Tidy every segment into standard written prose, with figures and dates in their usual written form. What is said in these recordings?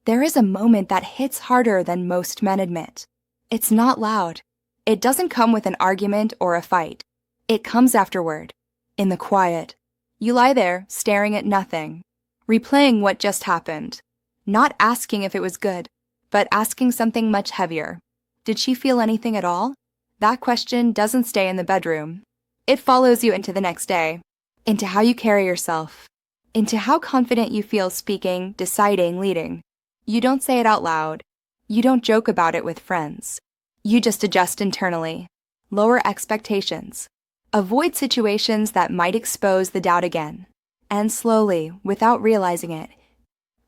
There is a moment that hits harder than most men admit. It's not loud. It doesn't come with an argument or a fight. It comes afterward, in the quiet. You lie there, staring at nothing, replaying what just happened, not asking if it was good, but asking something much heavier. Did she feel anything at all? That question doesn't stay in the bedroom. It follows you into the next day, into how you carry yourself, into how confident you feel speaking, deciding, leading. You don't say it out loud. You don't joke about it with friends. You just adjust internally, lower expectations, avoid situations that might expose the doubt again, and slowly, without realizing it,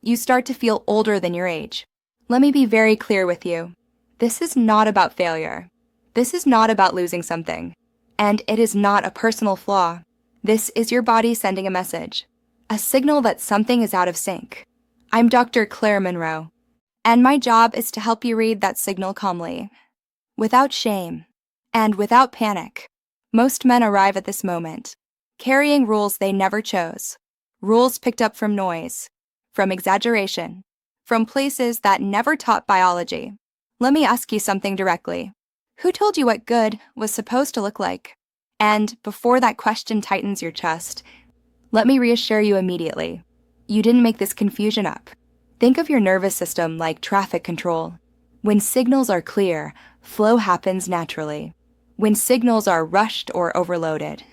you start to feel older than your age. Let me be very clear with you. This is not about failure. This is not about losing something. And it is not a personal flaw. This is your body sending a message, a signal that something is out of sync. I'm Dr. Claire Monroe, and my job is to help you read that signal calmly, without shame, and without panic. Most men arrive at this moment, carrying rules they never chose, rules picked up from noise, from exaggeration, from places that never taught biology. Let me ask you something directly. Who told you what good was supposed to look like? And before that question tightens your chest, let me reassure you immediately. You didn't make this confusion up. Think of your nervous system like traffic control. When signals are clear, flow happens naturally. When signals are rushed or overloaded,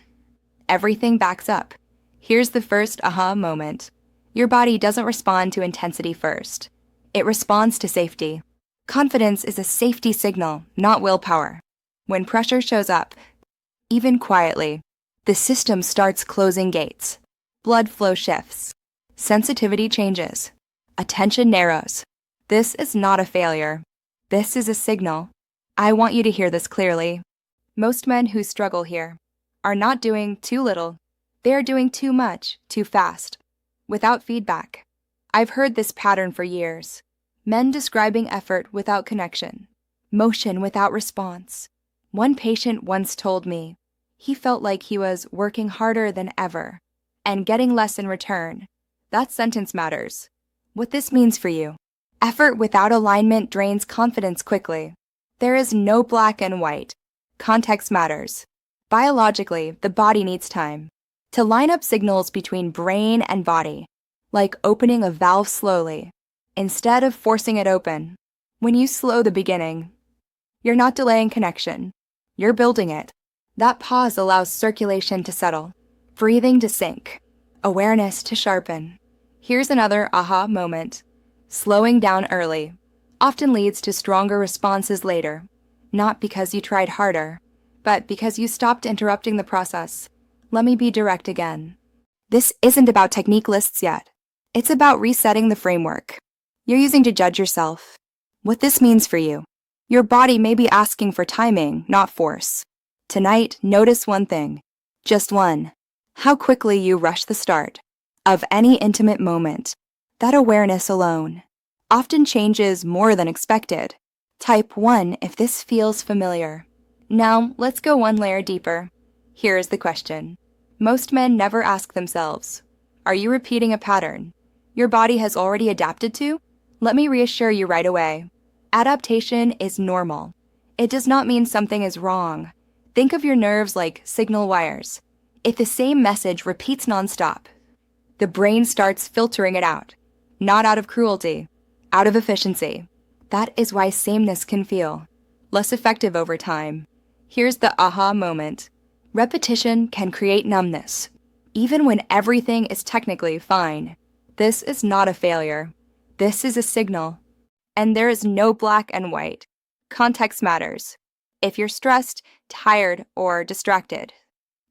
everything backs up. Here's the first aha moment. Your body doesn't respond to intensity first. It responds to safety. Confidence is a safety signal, not willpower. When pressure shows up, even quietly, the system starts closing gates. Blood flow shifts. Sensitivity changes. Attention narrows. This is not a failure. This is a signal. I want you to hear this clearly. Most men who struggle here are not doing too little. They are doing too much, too fast, without feedback. I've heard this pattern for years. Men describing effort without connection, motion without response. One patient once told me he felt like he was working harder than ever and getting less in return. That sentence matters. What this means for you. Effort without alignment drains confidence quickly. There is no black and white. Context matters. Biologically, the body needs time to line up signals between brain and body, like opening a valve slowly, instead of forcing it open. When you slow the beginning, you're not delaying connection. You're building it. That pause allows circulation to settle, breathing to sink, awareness to sharpen. Here's another aha moment. Slowing down early often leads to stronger responses later, not because you tried harder, but because you stopped interrupting the process. Let me be direct again. This isn't about technique lists yet. It's about resetting the framework you're using to judge yourself. What this means for you. Your body may be asking for timing, not force. Tonight, notice one thing. Just one. How quickly you rush the start of any intimate moment. That awareness alone often changes more than expected. Type 1 if this feels familiar. Now, let's go one layer deeper. Here is the question. Most men never ask themselves, are you repeating a pattern your body has already adapted to? Let me reassure you right away. Adaptation is normal. It does not mean something is wrong. Think of your nerves like signal wires. If the same message repeats nonstop, the brain starts filtering it out. Not out of cruelty, out of efficiency. That is why sameness can feel less effective over time. Here's the aha moment. Repetition can create numbness, even when everything is technically fine. This is not a failure. This is a signal. And there is no black and white. Context matters. If you're stressed, tired, or distracted,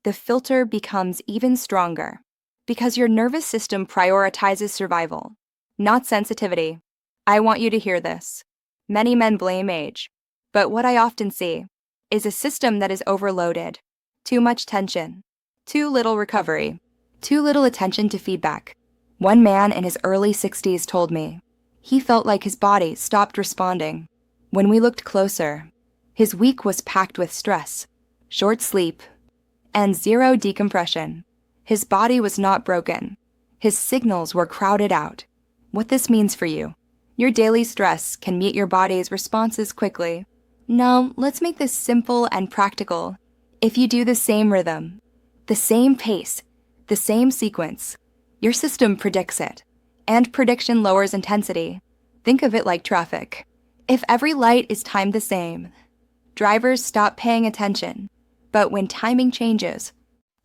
the filter becomes even stronger because your nervous system prioritizes survival, not sensitivity. I want you to hear this. Many men blame age, but what I often see is a system that is overloaded. Too much tension, too little recovery, too little attention to feedback. One man in his early 60s told me he felt like his body stopped responding. When we looked closer, his week was packed with stress, short sleep, and zero decompression. His body was not broken. His signals were crowded out. What this means for you. Your daily stress can meet your body's responses quickly. Now, let's make this simple and practical. If you do the same rhythm, the same pace, the same sequence, your system predicts it. And prediction lowers intensity. Think of it like traffic. If every light is timed the same, drivers stop paying attention. But when timing changes,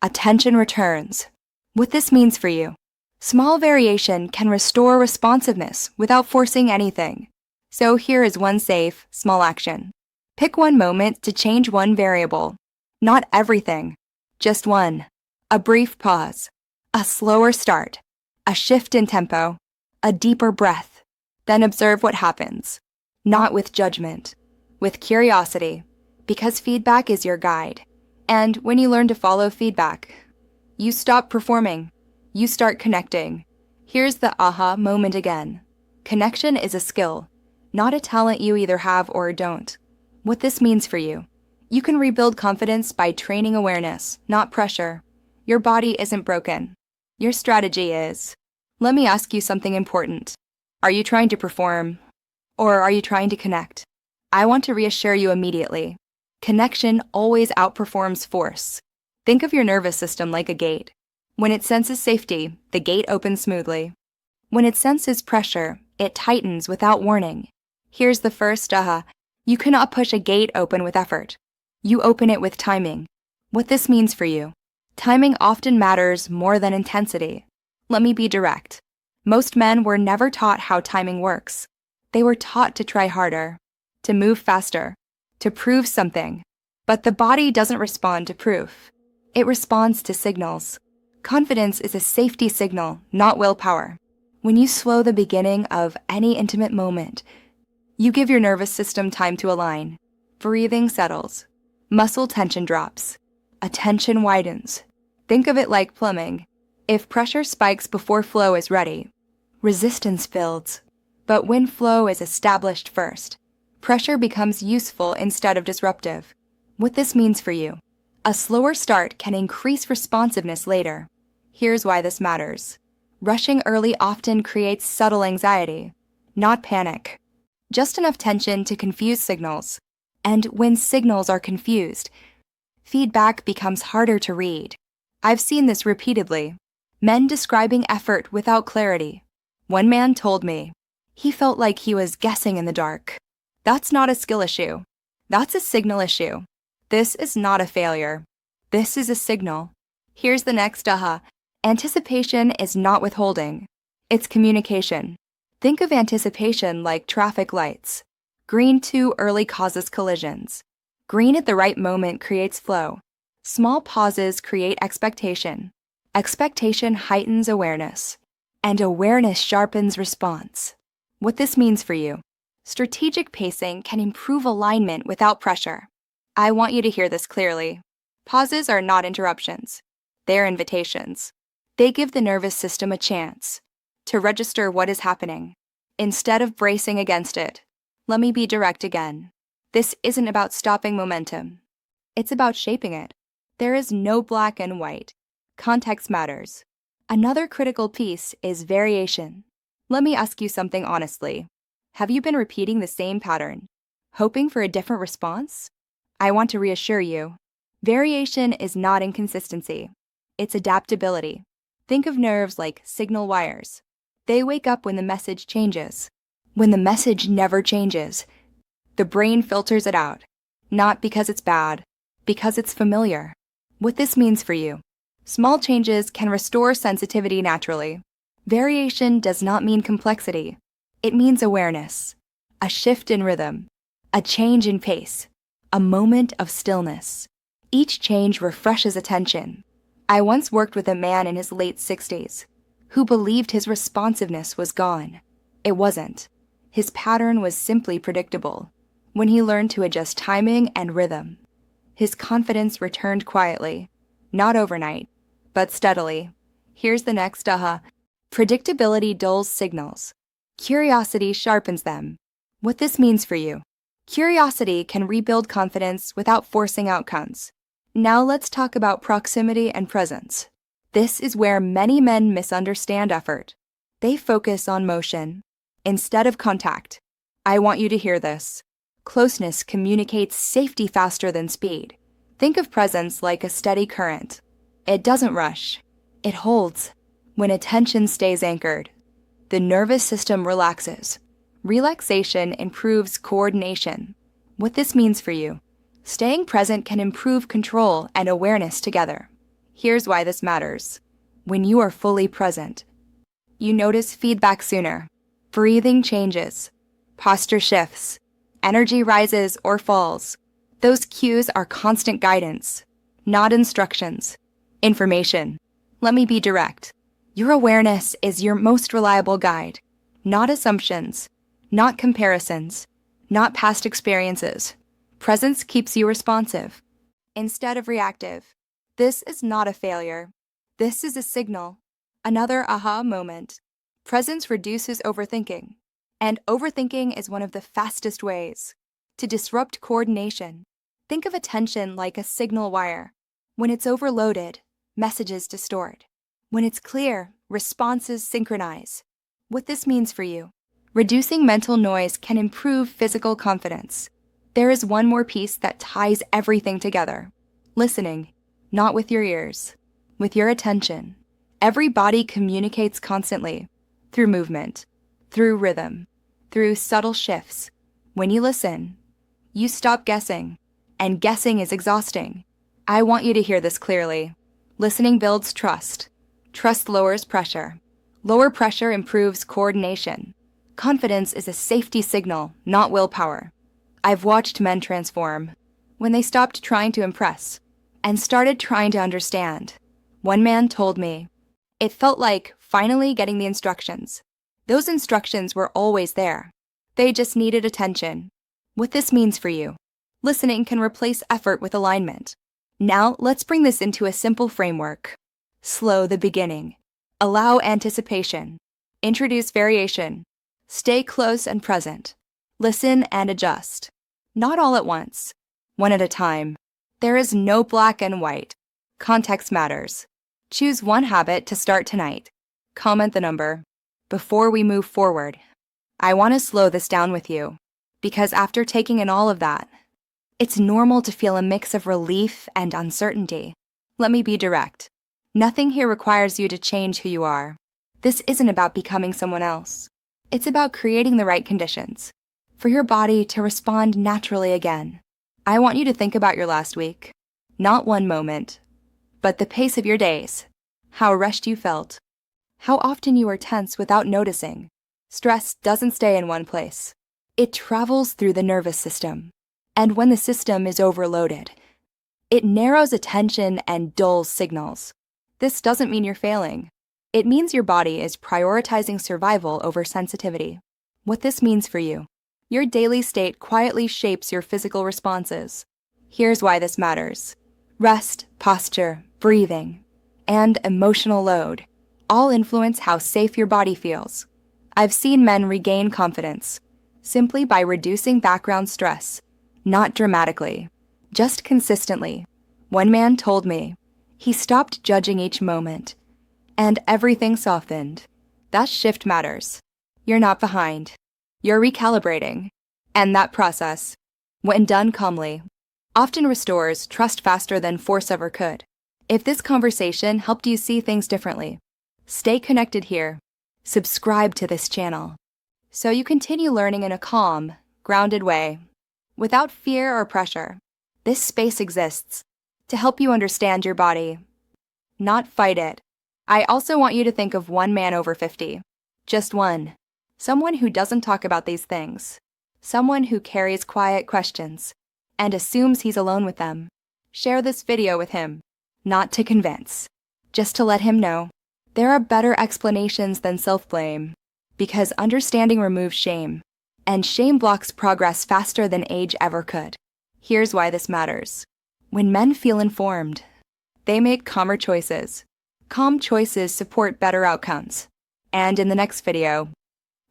attention returns. What this means for you: small variation can restore responsiveness without forcing anything. So here is one safe, small action. Pick one moment to change one variable. Not everything, just one. A brief pause, a slower start, a shift in tempo, a deeper breath. Then observe what happens. Not with judgment, with curiosity, because feedback is your guide. And when you learn to follow feedback, you stop performing. You start connecting. Here's the aha moment again. Connection is a skill, not a talent you either have or don't. What this means for you: you can rebuild confidence by training awareness, not pressure. Your body isn't broken. Your strategy is. Let me ask you something important. Are you trying to perform, or are you trying to connect? I want to reassure you immediately. Connection always outperforms force. Think of your nervous system like a gate. When it senses safety, the gate opens smoothly. When it senses pressure, it tightens without warning. Here's the first aha. You cannot push a gate open with effort. You open it with timing. What this means for you: timing often matters more than intensity. Let me be direct. Most men were never taught how timing works. They were taught to try harder, to move faster, to prove something. But the body doesn't respond to proof. It responds to signals. Confidence is a safety signal, not willpower. When you slow the beginning of any intimate moment, you give your nervous system time to align. Breathing settles. Muscle tension drops. Attention widens. Think of it like plumbing. If pressure spikes before flow is ready, resistance builds. But when flow is established first, pressure becomes useful instead of disruptive. What this means for you: a slower start can increase responsiveness later. Here's why this matters. Rushing early often creates subtle anxiety, not panic. Just enough tension to confuse signals. And when signals are confused, feedback becomes harder to read. I've seen this repeatedly. Men describing effort without clarity. One man told me he felt like he was guessing in the dark. That's not a skill issue. That's a signal issue. This is not a failure. This is a signal. Here's the next aha. Anticipation is not withholding. It's communication. Think of anticipation like traffic lights. Green too early causes collisions. Green at the right moment creates flow. Small pauses create expectation. Expectation heightens awareness. And awareness sharpens response. What this means for you: strategic pacing can improve alignment without pressure. I want you to hear this clearly. Pauses are not interruptions. They're invitations. They give the nervous system a chance to register what is happening, instead of bracing against it. Let me be direct again. This isn't about stopping momentum. It's about shaping it. There is no black and white. Context matters. Another critical piece is variation. Let me ask you something honestly. Have you been repeating the same pattern, hoping for a different response? I want to reassure you. Variation is not inconsistency. It's adaptability. Think of nerves like signal wires. They wake up when the message changes. When the message never changes, the brain filters it out, not because it's bad, because it's familiar. What this means for you: small changes can restore sensitivity naturally. Variation does not mean complexity. It means awareness, a shift in rhythm, a change in pace, a moment of stillness. Each change refreshes attention. I once worked with a man in his late 60s who believed his responsiveness was gone. It wasn't. His pattern was simply predictable. When he learned to adjust timing and rhythm, his confidence returned quietly, not overnight, but steadily. Here's the next aha. Predictability dulls signals. Curiosity sharpens them. What this means for you: curiosity can rebuild confidence without forcing outcomes. Now let's talk about proximity and presence. This is where many men misunderstand effort. They focus on motion, instead of contact. I want you to hear this. Closeness communicates safety faster than speed. Think of presence like a steady current. It doesn't rush. It holds. When attention stays anchored, the nervous system relaxes. Relaxation improves coordination. What this means for you: staying present can improve control and awareness together. Here's why this matters. When you are fully present, you notice feedback sooner. Breathing changes. Posture shifts. Energy rises or falls. Those cues are constant guidance, not instructions. Information. Let me be direct. Your awareness is your most reliable guide, not assumptions, not comparisons, not past experiences. Presence keeps you responsive instead of reactive. This is not a failure. This is a signal. Another aha moment. Presence reduces overthinking, and overthinking is one of the fastest ways to disrupt coordination. Think of attention like a signal wire. When it's overloaded, messages distort. When it's clear, responses synchronize. What this means for you: reducing mental noise can improve physical confidence. There is one more piece that ties everything together. Listening, not with your ears, with your attention. Every body communicates constantly, through movement, through rhythm, through subtle shifts. When you listen, you stop guessing, and guessing is exhausting. I want you to hear this clearly. Listening builds trust. Trust lowers pressure. Lower pressure improves coordination. Confidence is a safety signal, not willpower. I've watched men transform when they stopped trying to impress and started trying to understand. One man told me, it felt like finally getting the instructions. Those instructions were always there. They just needed attention. What this means for you: listening can replace effort with alignment. Now let's bring this into a simple framework. Slow the beginning. Allow anticipation. Introduce variation. Stay close and present. Listen and adjust. Not all at once. One at a time. There is no black and white. Context matters. Choose one habit to start tonight. Comment the number. Before we move forward, I want to slow this down with you, because after taking in all of that, it's normal to feel a mix of relief and uncertainty. Let me be direct. Nothing here requires you to change who you are. This isn't about becoming someone else. It's about creating the right conditions for your body to respond naturally again. I want you to think about your last week. Not one moment, but the pace of your days. How rushed you felt. How often you were tense without noticing. Stress doesn't stay in one place. It travels through the nervous system. And when the system is overloaded, it narrows attention and dulls signals. This doesn't mean you're failing. It means your body is prioritizing survival over sensitivity. What this means for you: your daily state quietly shapes your physical responses. Here's why this matters. Rest, posture, breathing, and emotional load all influence how safe your body feels. I've seen men regain confidence simply by reducing background stress, not dramatically, just consistently. One man told me he stopped judging each moment, and everything softened. That shift matters. You're not behind. You're recalibrating. And that process, when done calmly, often restores trust faster than force ever could. If this conversation helped you see things differently, stay connected here. Subscribe to this channel so you continue learning in a calm, grounded way, without fear or pressure. This space exists to help you understand your body, not fight it. I also want you to think of one man over 50. Just one. Someone who doesn't talk about these things. Someone who carries quiet questions and assumes he's alone with them. Share this video with him, not to convince, just to let him know there are better explanations than self-blame, because understanding removes shame, and shame blocks progress faster than age ever could. Here's why this matters. When men feel informed, they make calmer choices. Calm choices support better outcomes. And in the next video,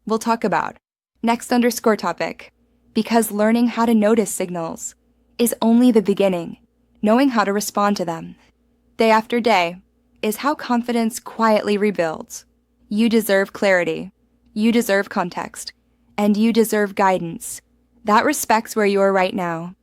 we'll talk about next_topic, because learning how to notice signals is only the beginning. Knowing how to respond to them, day after day, is how confidence quietly rebuilds. You deserve clarity. You deserve context. And you deserve guidance. That respects where you are right now,